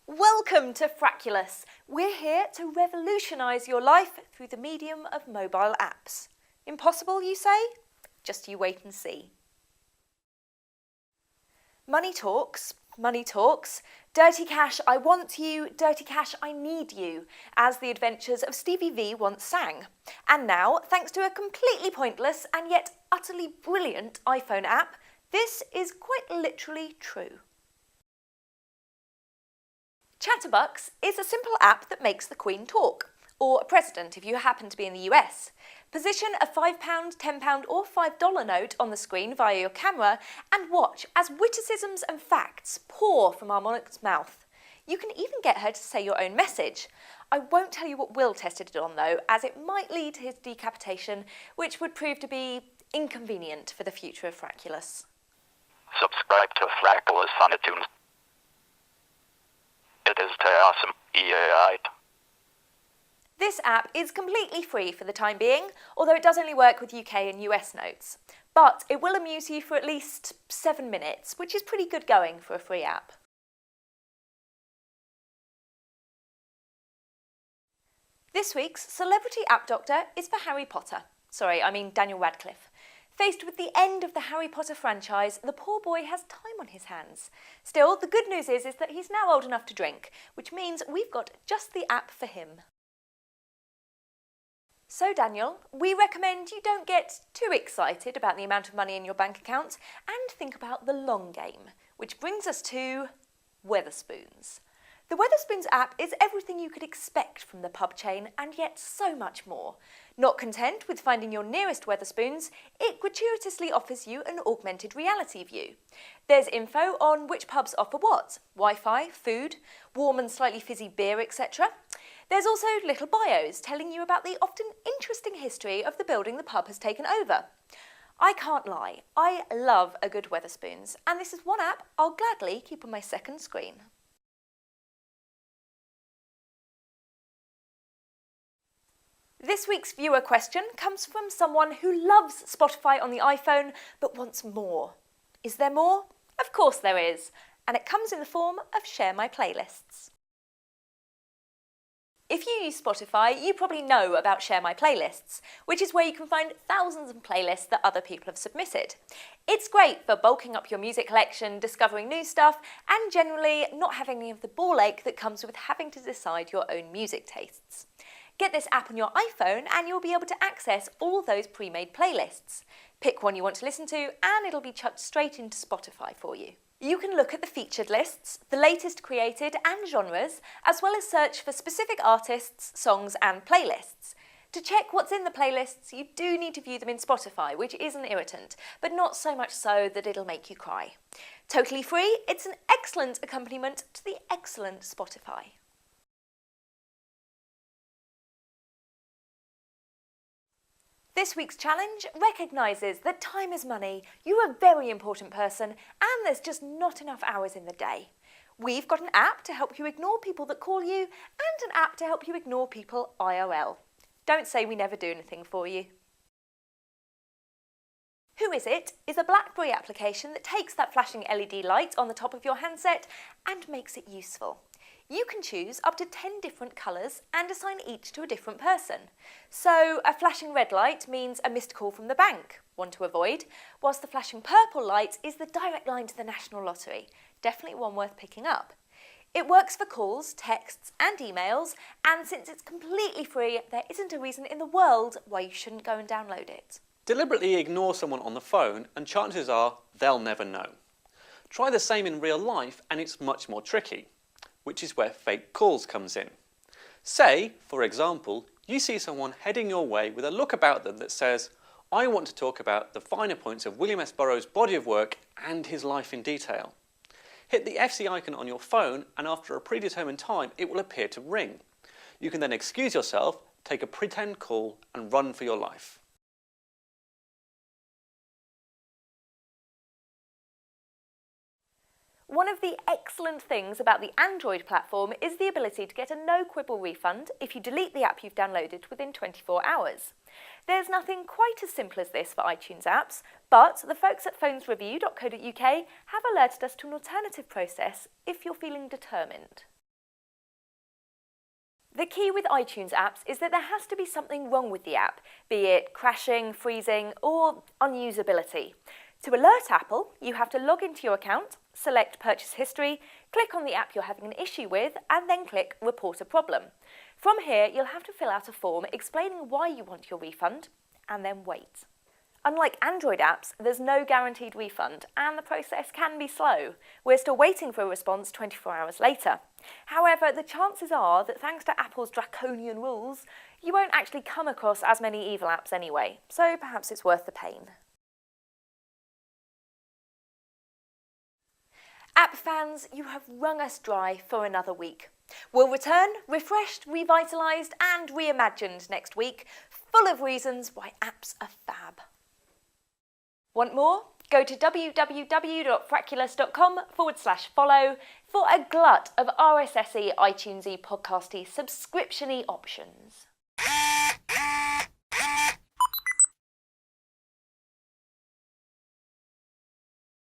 Welcome to Frackulous. We're here to revolutionise your life through the medium of mobile apps. Impossible, you say? Just you wait and see. Money talks, dirty cash I want you, dirty cash I need you, as the adventures of Stevie V once sang. And now, thanks to a completely pointless and yet utterly brilliant iPhone app, this is quite literally true. Chatterbox is a simple app that makes the Queen talk, or a president if you happen to be in the US. Position a £5, £10 or $5 note on the screen via your camera and watch as witticisms and facts pour from our monarch's mouth. You can even get her to say your own message. I won't tell you what Will tested it on though, as it might lead to his decapitation, which would prove to be inconvenient for the future of Frackulous. Subscribe to Frackulous on iTunes. It is awesome. Yeah. This app is completely free for the time being, although it does only work with UK and US notes. But it will amuse you for at least 7 minutes, which is pretty good going for a free app. This week's Celebrity App Doctor is for Harry Potter. Sorry, I mean Daniel Radcliffe. Faced with the end of the Harry Potter franchise, the poor boy has time on his hands. Still, the good news is that he's now old enough to drink, which means we've got just the app for him. So Daniel, we recommend you don't get too excited about the amount of money in your bank account and think about the long game, which brings us to Wetherspoons. The Wetherspoons app is everything you could expect from the pub chain and yet so much more. Not content with finding your nearest Wetherspoons, it gratuitously offers you an augmented reality view. There's info on which pubs offer what, Wi-Fi, food, warm and slightly fizzy beer, etc. There's also little bios telling you about the often interesting history of the building the pub has taken over. I can't lie, I love a good Wetherspoons, and this is one app I'll gladly keep on my second screen. This week's viewer question comes from someone who loves Spotify on the iPhone but wants more. Is there more? Of course there is, and it comes in the form of Share My Playlists. If you use Spotify, you probably know about Share My Playlists, which is where you can find thousands of playlists that other people have submitted. It's great for bulking up your music collection, discovering new stuff, and generally not having any of the ball ache that comes with having to decide your own music tastes. Get this app on your iPhone and you'll be able to access all those pre-made playlists. Pick one you want to listen to and it'll be chucked straight into Spotify for you. You can look at the featured lists, the latest created and genres, as well as search for specific artists, songs and playlists. To check what's in the playlists, you do need to view them in Spotify, which is an irritant, but not so much so that it'll make you cry. Totally free, it's an excellent accompaniment to the excellent Spotify. This week's challenge recognises that time is money, you're a very important person, and there's just not enough hours in the day. We've got an app to help you ignore people that call you, and an app to help you ignore people IRL. Don't say we never do anything for you. Who Is It is a BlackBerry application that takes that flashing LED light on the top of your handset and makes it useful. You can choose up to 10 different colours and assign each to a different person. So a flashing red light means a missed call from the bank, one to avoid, whilst the flashing purple light is the direct line to the National Lottery, definitely one worth picking up. It works for calls, texts and emails, and since it's completely free, there isn't a reason in the world why you shouldn't go and download it. Deliberately ignore someone on the phone and chances are they'll never know. Try the same in real life and it's much more tricky, which is where fake calls comes in. Say, for example, you see someone heading your way with a look about them that says, I want to talk about the finer points of William S. Burroughs' body of work and his life in detail. Hit the FC icon on your phone and after a predetermined time it will appear to ring. You can then excuse yourself, take a pretend call and run for your life. One of the excellent things about the Android platform is the ability to get a no-quibble refund if you delete the app you've downloaded within 24 hours. There's nothing quite as simple as this for iTunes apps, but the folks at phonesreview.co.uk have alerted us to an alternative process if you're feeling determined. The key with iTunes apps is that there has to be something wrong with the app, be it crashing, freezing, or unusability. To alert Apple, you have to log into your account, select Purchase History, click on the app you're having an issue with, and then click Report a Problem. From here, you'll have to fill out a form explaining why you want your refund, and then wait. Unlike Android apps, there's no guaranteed refund, and the process can be slow. We're still waiting for a response 24 hours later. However, the chances are that thanks to Apple's draconian rules, you won't actually come across as many evil apps anyway, so perhaps it's worth the pain. App fans, you have wrung us dry for another week. We'll return refreshed, revitalised and reimagined next week, full of reasons why apps are fab. Want more? Go to www.frackulous.com/follow for a glut of RSS-y, iTunes-y, podcasty, subscription-y options.